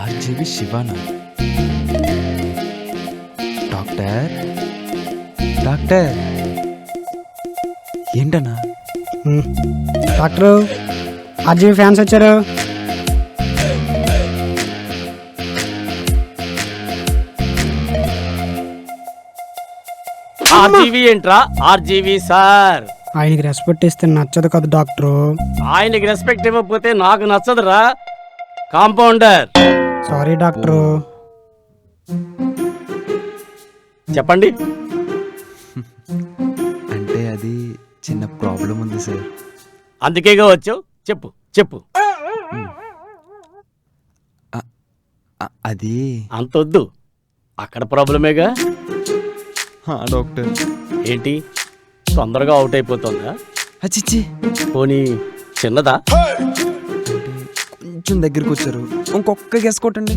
RGV శివానా? Doctor doctor ఏంటన్నా? Doctor, RGV fans వచ్చారు. RGV ఏంట్రా? RGV sir. ఆయనకి రెస్పెక్ట్ ఇస్తే నచ్చదు కదా డాక్టరు. ఆయనకి రెస్పెక్ట్ ఇవ్వకపోతే నాకు నచ్చదురా కాంపౌండర్. Sorry doctor. చెప్పండి. అంటే అది చిన్న ప్రాబ్లం ఉంది సార్. అందుకేగా వచ్చావు, చెప్పు చెప్పు. అది అంతొద్దు, అక్కడ ప్రాబ్లమేగా. డాక్టర్ ఏంటి తొందరగా అవుట్ అయిపోతుందా? అచ్చిచ్చి పోనీ చిన్నదా? అంటే కొంచెం దగ్గరికి వచ్చారు, ఇంకొక్క గెస్ కొట్టండి.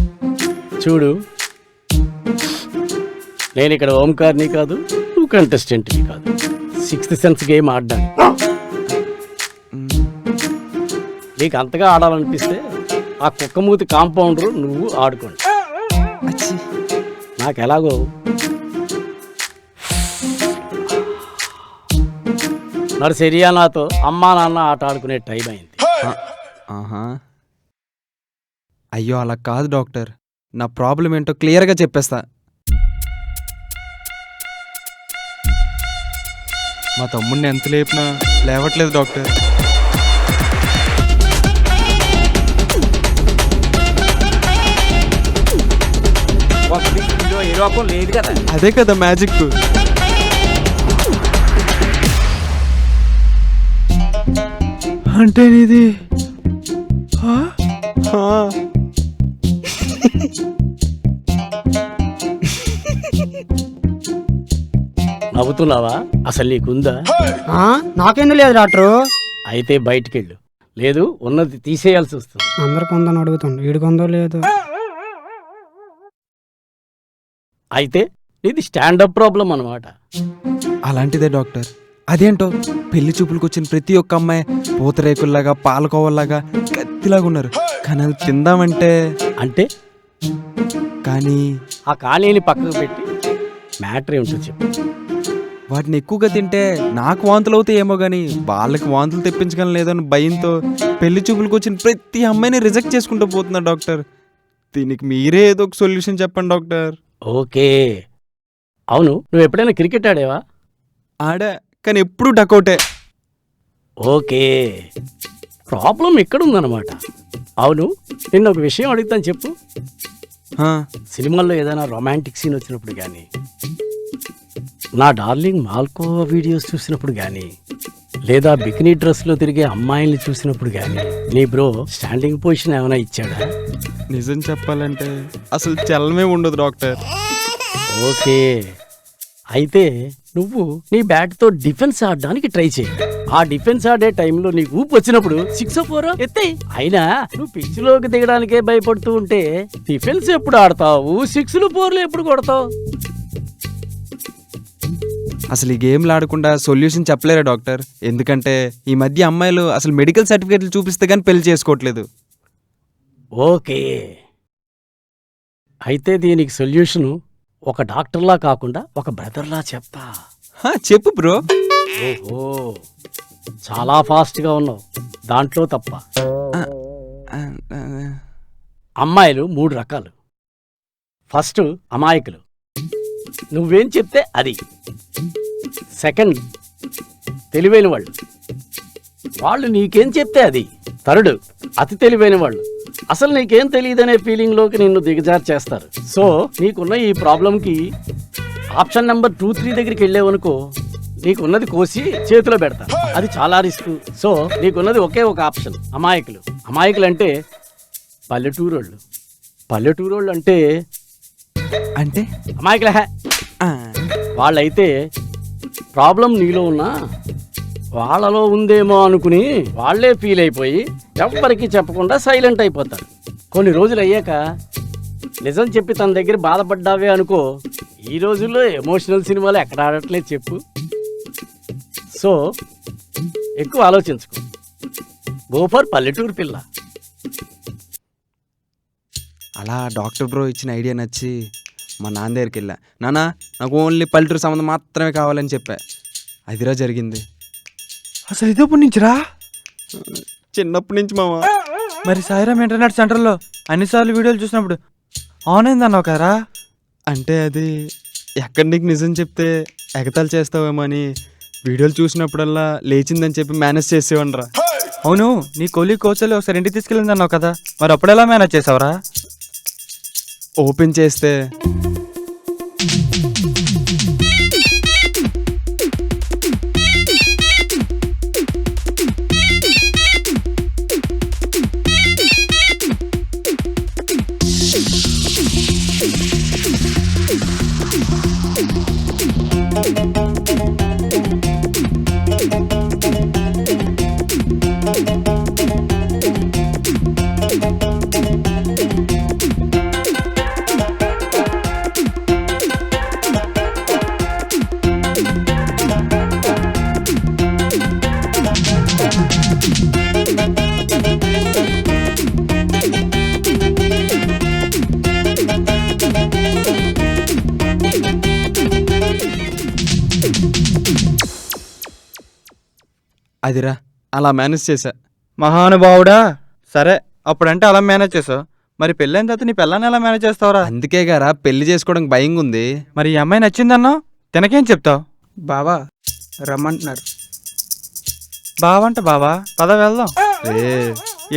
చూడు, నేను ఇక్కడ ఓంకార్ని కాదు, నువ్వు కంటెస్టెంట్ని కాదు. 6th sense game ఆడ్డాను. నీకు అంతగా ఆడాలనిపిస్తే ఆ కుక్కమూతి కాంపౌండర్ నువ్వు ఆడుకోండి. అచ్చి నాకు ఎలాగో నర్సరియా నాతో అమ్మా నాన్న ఆట ఆడుకునే టైం అయింది. ఆహా, అయ్యో అలా కాదు డాక్టర్, నా ప్రాబ్లం ఏంటో క్లియర్గా చెప్పేస్తా. మా తమ్ముడిని ఎంత లేపినా లేవట్లేదు డాక్టర్. అదే కదా మ్యాజిక్. అంటే ఇది నవ్వుతున్నావా? అసలు నీకుందా? నాకెందుకు లేదు డాక్టరు. అయితే బయటికెళ్ళు, లేదు ఉన్నది తీసేయాల్సి వస్తుంది. అందరికి ఉందని అడుగుతాను, వీడికొందో లేదు. అయితే ఇది స్టాండప్ ప్రాబ్లం అన్నమాట. అలాంటిదే డాక్టర్. అదేంటో పెళ్లి చూపులకు వచ్చిన ప్రతి ఒక్క అమ్మాయి పూతరేకుల్లాగా పాలకోవల్లాగా కత్తిలాగా ఉన్నారు, కానీ అది తిందామంటే అంటే కానీ ఆ ఖాళీని పక్కకు పెట్టి మ్యాటర్ ఏమిటో చెప్పు. వాటిని ఎక్కువగా తింటే నాకు వాంతులు అవుతాయి ఏమో కానీ వాళ్ళకి వాంతులు తెప్పించగలను లేదని భయంతో పెళ్లి చూపులకు వచ్చిన ప్రతి అమ్మాయిని రిజెక్ట్ చేసుకుంటూ పోతున్నా డాక్టర్. దీనికి మీరే ఏదో ఒక సొల్యూషన్ చెప్పండి డాక్టర్. ఓకే, అవును, నువ్వు ఎప్పుడైనా క్రికెట్ ఆడేవా? ఆడా, కానీ ఎప్పుడు డకౌటే. Okay, problem ఎక్కడుందన్నమాట. అవును, నిన్న ఒక విషయం అడుగుతాను, చెప్పు. సినిమాల్లో ఏదైనా రొమాంటిక్ సీన్ వచ్చినప్పుడు కానీ, నా డార్లింగ్ మాల్కోవా వీడియోస్ చూసినప్పుడు కానీ, లేదా బికినీ డ్రెస్లో తిరిగే అమ్మాయిల్ని చూసినప్పుడు కానీ నీ బ్రో స్టాండింగ్ పొజిషన్ ఏమైనా ఇచ్చాడా? నిజం చెప్పాలంటే అసలు చల్లమే ఉండదు డాక్టర్. ఓకే, అయితే నువ్వు నీ బ్యాట్తో డిఫెన్స్ ఆడడానికి ట్రై చేయి. ఆ డిఫెన్స్ ఆడే టైంలో నీకు ఊపు వచ్చినప్పుడు 6 or 4 ఎత్తే. అయినా నువ్వు పిచ్చిలోకి దిగడానికే భయపడుతూ ఉంటే డిఫెన్స్ ఎప్పుడు ఆడతావు? 6లు 4లు ఎప్పుడు కొడతావు? అసలు ఈ గేమ్లు ఆడకుండా సొల్యూషన్ చెప్పలేరా డాక్టర్? ఎందుకంటే ఈ మధ్య అమ్మాయిలు అసలు మెడికల్ సర్టిఫికేట్లు చూపిస్తే కానీ పెళ్లి చేసుకోవట్లేదు. ఓకే, అయితే దీనికి సొల్యూషను ఒక డాక్టర్లా కాకుండా ఒక బ్రదర్లా చెప్తా. చెప్పు బ్రో. ఓహో, చాలా ఫాస్ట్గా ఉన్నావు, దాంట్లో తప్ప. అమ్మాయిలు 3 రకాలు. ఫస్ట్ అమాయకులు, నువ్వేం చెప్తే అది. సెకండ్ తెలివైన వాళ్ళు, వాళ్ళు నీకేం చెప్తే అది. థర్డ్ అతి తెలివైన వాళ్ళు, అసలు నీకేం తెలియదనే ఫీలింగ్లోకి నిన్ను దిగజారు చేస్తారు. సో నీకున్న ఈ ప్రాబ్లంకి ఆప్షన్ నెంబర్ 2, 3 దగ్గరికి వెళ్ళావనుకో, నీకున్నది కోసి చేతిలో పెడతా, అది చాలా రిస్క్. సో నీకున్నది ఒకే ఒక ఆప్షన్, అమాయకులు. అమాయకులు అంటే పల్లెటూరోళ్ళు. పల్లెటూరోళ్ళు అంటే అంటే అమాయకులే. ఆ, వాళ్ళైతే ప్రాబ్లం నీలో ఉన్నా వాళ్ళలో ఉందేమో అనుకుని వాళ్ళే ఫీల్ అయిపోయి ఎవ్వరికీ చెప్పకుండా సైలెంట్ అయిపోతారు. కొన్ని రోజులు అయ్యాక నిజం చెప్పి తన దగ్గర బాధపడ్డావే అనుకో, ఈ రోజుల్లో ఎమోషనల్ సినిమాలు ఎక్కడ ఆడట్లేదు చెప్పు. సో ఎక్కువ ఆలోచించుకో, గో ఫర్ పల్లెటూరు పిల్ల. అలా డాక్టర్ బ్రో ఇచ్చిన ఐడియా నచ్చి మా నాన్న దగ్గరికి వెళ్ళా. నాన్న, నాకు ఓన్లీ పల్లెటూరు సంబంధం మాత్రమే కావాలని చెప్పా. అదిరా జరిగింది. అసలు ఇదేప్పుడు నుంచిరా? చిన్నప్పటి నుంచి మామ. మరి సాయిరామ్ ఇంటర్నెట్ సెంటర్లో అన్నిసార్లు వీడియోలు చూసినప్పుడు ఆన్ అయిందన్నావు కదరా? అంటే అది ఎక్కడ నీకు నిజం చెప్తే ఎగతాలు చేస్తావేమో అని వీడియోలు చూసినప్పుడల్లా లేచిందని చెప్పి మేనేజ్ చేసేవనరా. అవును, నీ కోహ్లీ కోచలు ఒకసారి ఇంటికి తీసుకెళ్ళింది అన్నావు కదా, మరి అప్పుడు ఎలా మేనేజ్ చేసావురా? ఓపెన్ చేస్తే అదిరా అలా మేనేజ్ చేశా. మహానుభావుడా. సరే, అప్పుడంటే అలా మేనేజ్ చేసావు, మరి పెళ్ళైన తర్వాత నీ పిల్లని ఎలా మేనేజ్ చేస్తావురా? అందుకే గారా పెళ్లి చేసుకోవడానికి భయంగా ఉంది. మరి ఈ అమ్మాయి నచ్చిందన్నావు, తినకేం చెప్తావు? బావా రమ్మంటున్నారు. బావంట బావా, పద వెళ్దాం. ఏ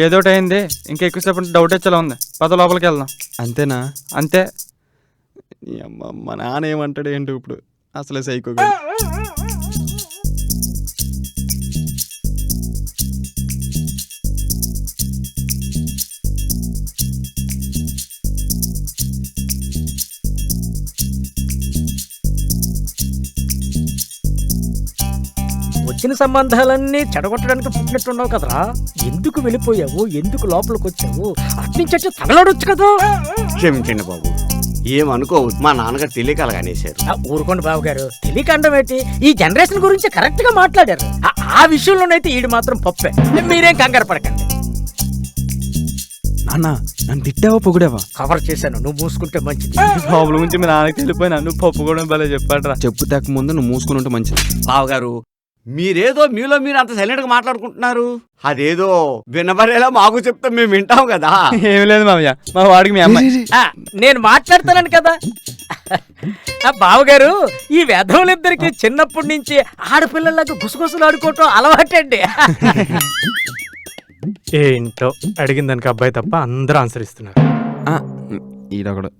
ఏదోటి అయింది, ఇంకా ఎక్కువసేపు డౌట్ వచ్చేలా ఉంది, పద లోపలికి వెళ్దాం. అంతేనా? అంతే. ఈ అమ్మ, మా నాన్న ఏమంటాడు ఏంటి ఇప్పుడు? అసలే సైకో. వచ్చిన సంబంధాలన్నీ చెడగొట్టడానికి పుట్టినట్టున్నావు కదరా. ఎందుకు వెళ్ళిపోయావు, ఎందుకు లోపలికి వచ్చావు? అట్నుంచి తగలడొచ్చు కదా. క్షమించండి బాబు, ఏమనుకోవద్దు, మా నాన్నగారు తెలియక అలాగ అనేశారు. ఊరుకోండి బాబు గారు, తెలియకండం ఏంటి? ఈ జనరేషన్ గురించి కరెక్ట్ గా మాట్లాడారు. ఆ విషయంలోనైతే ఈడు మాత్రం పప్పే. మీరేం కంగారు పడకండి. నాన్న, నన్ను తిట్టావా పొగిడావా? కవర్ చేశాను, నువ్వు మూసుకుంటే మంచిది. ప్రాబ్లం గురించి మీ నాన్నకి వెళ్ళిపోయినా నువ్వు పప్పు కూడా భలే చెప్పాడురా. చెప్పు తగ్గ ముందు నువ్వు మూసుకుని ఉంటే మంచిది. బావగారు, మీరేదో మీలో మీరు అంత సైలెంట్ గా మాట్లాడుకుంటున్నారు. అదేదో వినబడేలా మాకు చెప్తే మేము వింటాం కదా. ఏమి లేదు మామయ్య, మా వాడికి మీ అమ్మాయి. నేను మాట్లాడతానని కదా. బావగారు, ఈ వెధవులిద్దరికి చిన్నప్పటి నుంచి ఆడపిల్లలకు గుసగుసలు ఆడుకోవటం అలవాటండి. ఏంటో అడిగిన దానికి అబ్బాయి తప్ప అందరూ ఆన్సర్ ఇస్తున్నారు. ఈడొకడు.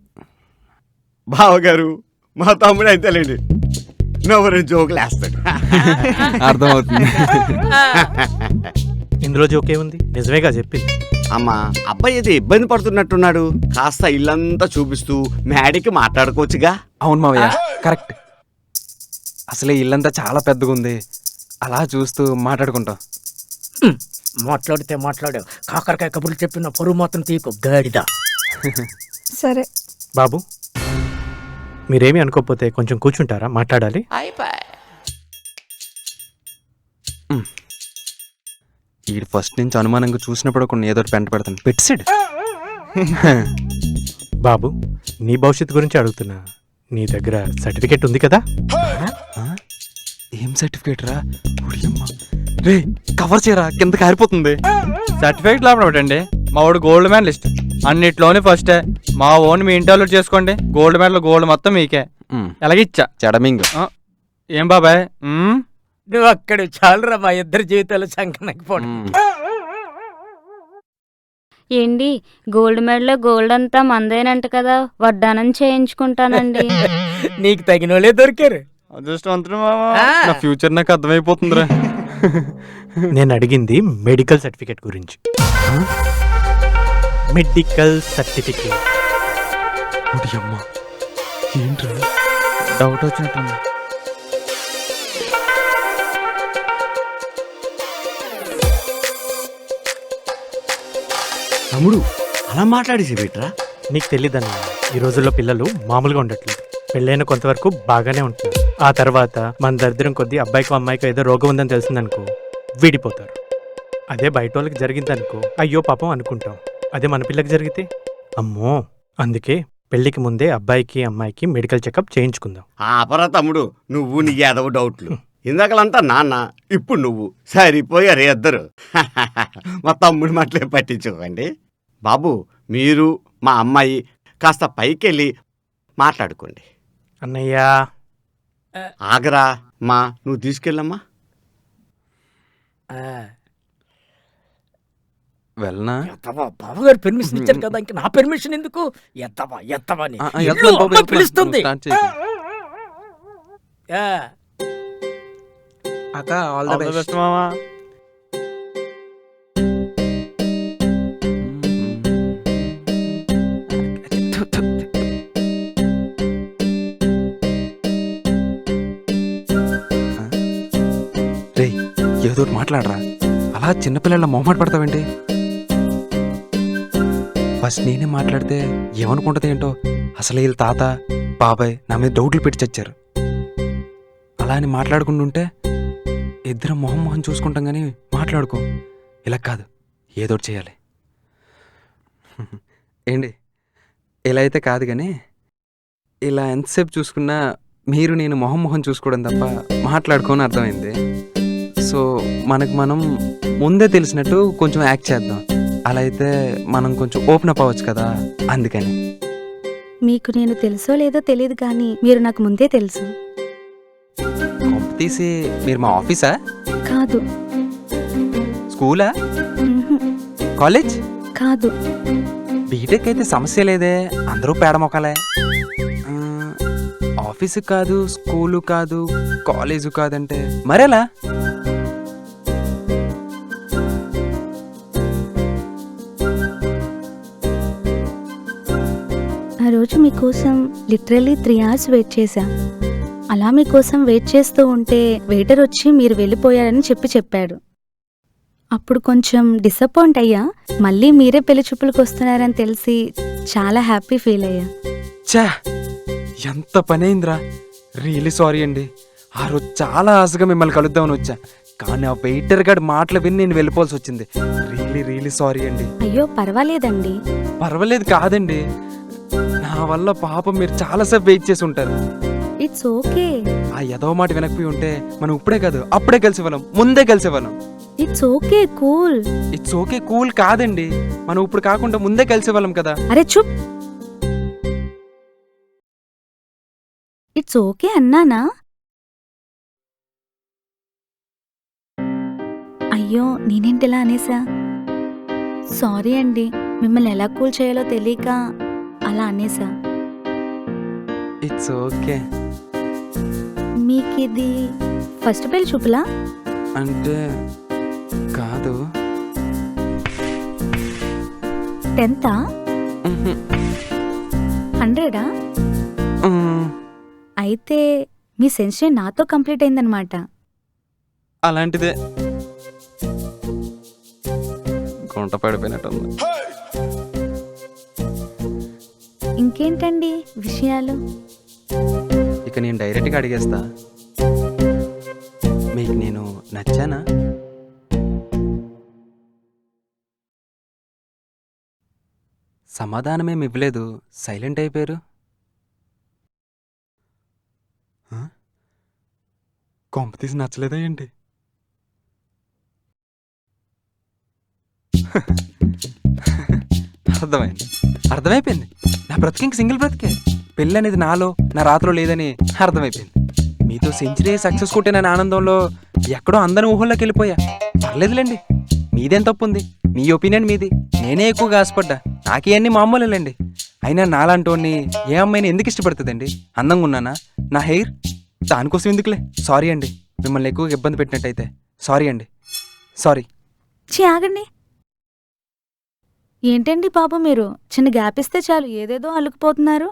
బావగారు, మా తమ్ముడు అయితేలేండి నవ్వరు జోకులు వేస్తాడు. అర్థమవుతుంది. ఇందులో జోక్ ఏముంది, నిజమేగా చెప్పింది. అమ్మా, అబ్బాయి ఏదో ఇబ్బంది పడుతున్నట్టున్నాడు, కాస్త ఇల్లంతా చూపిస్తూ మేడకి మాట్లాడుకోవచ్చుగా. అవును మావయ్య, కరెక్ట్. అసలే ఇల్లంతా చాలా పెద్దగా ఉంది, అలా చూస్తూ మాట్లాడుకుంటాం. మాట్లాడితే మాట్లాడావు, కాకరకాయ కబుర్లు చెప్పిన పరువు మాత్రం తీకు గాడిద. సరే బాబు, మీరేమీ అనుకోకపోతే కొంచెం కూర్చుంటారా, మాట్లాడాలి. ఈడు ఫస్ట్ నుంచి అనుమానంగా చూసినప్పుడు కొన్ని ఏదో పెంట పెడతాను పెట్టాడు. బాబు, నీ భవిష్యత్తు గురించి అడుగుతున్నా. నీ దగ్గర సర్టిఫికెట్ ఉంది కదా? ఏం సర్టిఫికేట్ రా? రే, కవర్ చేయరా, కింద కారిపోతుంది. సర్టిఫికేట్ లోపల పెట్టండి. మా వాడు గోల్డ్ మెడలిస్ట్, అన్నిట్లోనే ఫస్టే. మా ఓన్ మీ ఇంటర్వ్యూ చేసుకోండి, గోల్డ్ మెడల్ గోల్డ్ మొత్తం మీకే. ఎలాగిచ్చా చెడమింగ్. ఏం బాబాయ్? నువ్వు అక్కడ చాలురా, మా ఇద్దరి జీవితాలు సంకనకపోవడం. ఏంటి, గోల్డ్ మెడల్ గోల్డ్ అంతా మందేనంట కదా, వడ్డానం చేయించుకుంటానండి. నీకు తగిన వాళ్ళే దొరికారు. అదృష్టవంతుడు మావా. ఆ. నా ఫ్యూచర్ నాకు అర్థమైపోతుందిరా. నేను అడిగింది మెడికల్ సర్టిఫికేట్ గురించి. Medical certificate. అమ్మా ఏంట్రా? డౌట్ వచ్చినట్టుంది. తమ్ముడు అలా మాట్లాడేసి బిట్రా. నీకు తెలీదన్న, ఈ రోజుల్లో పిల్లలు మామూలుగా ఉండట్లేదు. పెళ్ళైన కొంతవరకు బాగానే ఉంటుంది. ఆ తర్వాత మన దరిద్రం కొద్దీ అబ్బాయికో అమ్మాయికో ఏదో రోగం ఉందని తెలిసిందనుకో విడిపోతారు. అదే బయట వాళ్ళకి జరిగిందనుకో అయ్యో పాపం అనుకుంటాం. అదే మన పిల్లకి జరిగితే అమ్మో. అందుకే పెళ్లికి ముందే అబ్బాయికి అమ్మాయికి మెడికల్ చెకప్ చేయించుకుందాం. ఆపరా తమ్ముడు, నువ్వు నీ ఏదవ డౌట్లు. ఇందాకలంతా నాన్న, ఇప్పుడు నువ్వు సరిపోయారు ఇద్దరు. మా తమ్ముడి మాటలే పట్టించుకోకండి. బాబు, మీరు మా అమ్మాయి కాస్త పైకెళ్ళి మాట్లాడుకోండి. అన్నయ్య ఆగరా మా, నువ్వు తీసుకెళ్ళమ్మా. వెళ్ళనా? బావగారు పర్మిషన్ ఇచ్చారు కదా, ఇంక నా పర్మిషన్ ఎందుకు? ఎత్తవా అని ఆ, ఇల్లు వెళ్తున్నాను బాబు, అమ్మ వెళ్తున్నాను. పిలుస్తుంది. నువ్వు స్టార్ట్ చేయకు. ఆ, అక్క all the All the best. best మావా. రేయ్, ఏదో ఒకటి మాట్లాడరా. అలా చిన్నపిల్లల మొహమాట పడతావేంటి? ఫస్ట్ నేనే మాట్లాడితే ఏమనుకుంటుంది ఏంటో. అసలు వీళ్ళ తాత బాబాయ్ నా మీద డౌట్లు పెట్టి చచ్చారు. అలా అని మాట్లాడుకుంటుంటే ఇద్దరం మొహం చూసుకుంటాం కానీ మాట్లాడుకో. ఇలా కాదు, ఏదో ఒకటి చేయాలి. ఏంటి ఇలా అయితే కాదు కానీ, ఇలా ఎంతసేపు చూసుకున్నా మీరు నేను మొహం చూసుకోవడం తప్ప మాట్లాడుకోని అర్థమైంది. సో మనకు మనం ముందే తెలిసినట్టు కొంచెం యాక్ట్ చేద్దాం. అలా అయితే మనం కొంచెం ఓపెన్ అప్ అవ్వచ్చు కదా, అందుకని. మీకు నేను తెలుసో లేదో తెలియదు కానీ మీరు నాకు ముందే తెలుసు. కొంప తీసి మీరు మా ఆఫీసా? కాదు. స్కూలా? మ్హూ. కాలేజ్? కాదు. బీటెక్ అయితే సమస్య లేదే, అందరూ పేడమొక్కలే. ఆఫీసు కాదు, స్కూలు కాదు, కాలేజు కాదంటే మరెలా? ఆ రోజు మీకోసం లిటరల్లీ 3 hours వెయిట్ చేశా. అలా మీకోసం వెయిట్ చేస్తూ ఉంటే వెయిటర్ వచ్చి మీరు వెళ్ళిపోయారని చెప్పాడు. అప్పుడు కొంచెం డిసప్పాయింట్ అయ్యా. మళ్ళీ మీరే పెళ్లి చూపులకు వస్తున్నారని తెలిసి చాలా హ్యాపీ ఫీల్ అయ్యా. ఛా, ఎంత పని అయిందిరా. రియలీ సారీ అండి. ఆ రోజు చాలా ఆశగా మిమ్మల్ని కలుద్దామని వచ్చా, కానీ ఆ వెయిటర్ గారి మాటలు విని నేను వెళ్ళిపోవాల్సి వచ్చింది. రియలీ సారీ అండి. అయ్యో పర్వాలేదండి. పర్వాలేదు కాదండి, నా వల్ల పాపం మీరు చాలాసేపు వెయిట్ చేసి ఉంటారు. It's okay. ఆ ఎదవ మాట వినకపోయి ఉంటే మనం ఇప్పుడే కాదు అప్పుడే కలిసేవాళ్ళం, ముందే కలిసేవాళ్ళం. It's okay cool. It's okay cool కాదండి, మనం ఇప్పుడు కాకుండా ముందే కలిసేవాళ్ళం కదా. అరే చూప్. ఇట్స్ ఓకే అన్నానా? అయ్యో నేనేంటిలా అనేసా. సారీ అండి, మిమ్మల్ని ఎలా కూల్ చేయాలో తెలియక అలా అనేసా. It's okay. మీకిది ఫస్ట్ పెళ్లి చూపులా? అంటే కాదు. 10th? 100? అయితే మీ సెన్షన్ నాతో కంప్లీట్ అయిందనమాట. అలాంటిదే. గుంట పడిపోయినట్టుంది. ఇంకేంటండి విషయాలు? ఇక నేను డైరెక్ట్గా అడిగేస్తా, మీకు నేను నచ్చానా? సమాధానమేమి ఇవ్వలేదు, సైలెంట్ అయిపోయారు. కొంప తీసి నచ్చలేదా ఏంటి? అర్థమైపోయింది. నా బ్రతికింక సింగిల్ బ్రతికే. పెళ్ళి అనేది నాలో నా రాత్రిలో లేదని అర్థమైపోయింది. మీతో సెంచరీ సక్సెస్ కొట్టిన ఆనందంలో ఎక్కడో అందరి ఊహల్లోకి వెళ్ళిపోయా. పర్లేదులేండి, మీదేం తప్పుంది, మీ ఒపీనియన్ మీది. నేనే ఎక్కువగా ఆశపడ్డా, నాకే అన్ని మామూలేండి. అయినా నాలాంటి వాడిని ఏ అమ్మాయిని ఎందుకు ఇష్టపడుతుందండి? అందంగా ఉన్నానా? నా హెయిర్, దానికోసం ఎందుకులే. సారీ అండి, మిమ్మల్ని ఎక్కువగా ఇబ్బంది పెట్టినట్టయితే. సారీ అండి, సారీ. ఛీ, ఆగండి. ఏంటండి బాబు మీరు చిన్న గ్యాప్ ఇస్తే చాలు ఏదేదో అల్లుకుపోతున్నారు.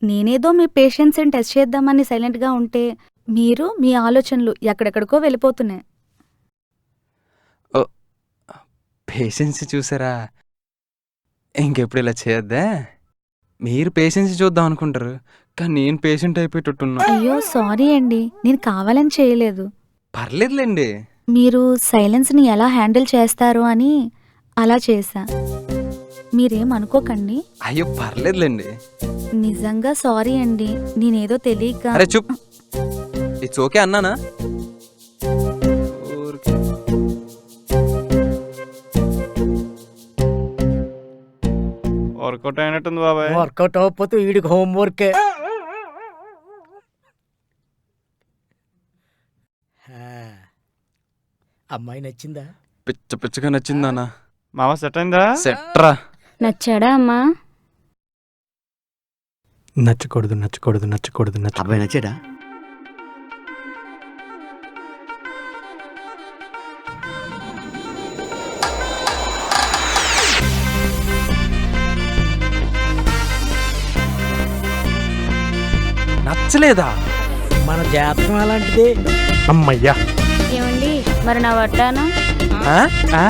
నేనేదో మీ పేషెన్స్ని టెస్ట్ చేద్దామని సైలెంట్గా ఉంటే మీరు మీ ఆలోచనలు ఎక్కడెక్కడికో వెళ్ళిపోతున్నాయి. పేషెన్స్ చూసారా? ఇంకెప్పుడు ఇలా చేయొద్దా? మీరు పేషెన్స్ చూద్దాం అనుకుంటారు, కానీ నేను పేషెంట్ అయిపోయేటట్టున్నా. అయ్యో సారీ అండి, నేను కావాలని చేయలేదు. పర్లేదులేండి. మీరు సైలెన్స్ని ఎలా హ్యాండిల్ చేస్తారో అని అలా చేశా. మీరేం అనుకోకండి. అయ్యో పర్లేదులేండి. నిజంగా సారీ అండి, నేనేదో తెలియక. అరే చూప్, ఇట్స్ ఓకే అన్నానా? వర్కౌట్ అయినట్టుంది బాబాయ్. వర్కౌట్ అవ్వకపోతే వీడికి హోంవర్కే. అమ్మాయి నచ్చిందా? పిచ్చ పిచ్చగా నచ్చిందన్నా. మామ సెట్ అయిందా? సెట్రా. నచ్చాడా అమ్మా? నచ్చకూడదు నచ్చకూడదు నచ్చకూడదు నచ్చ అబ్బాయి నచ్చాడా? నచ్చలేదా? మన జాతకం అలాంటిదే. అమ్మయ్యా. ఏమండి మరి నా వడ్డాను? ఆ?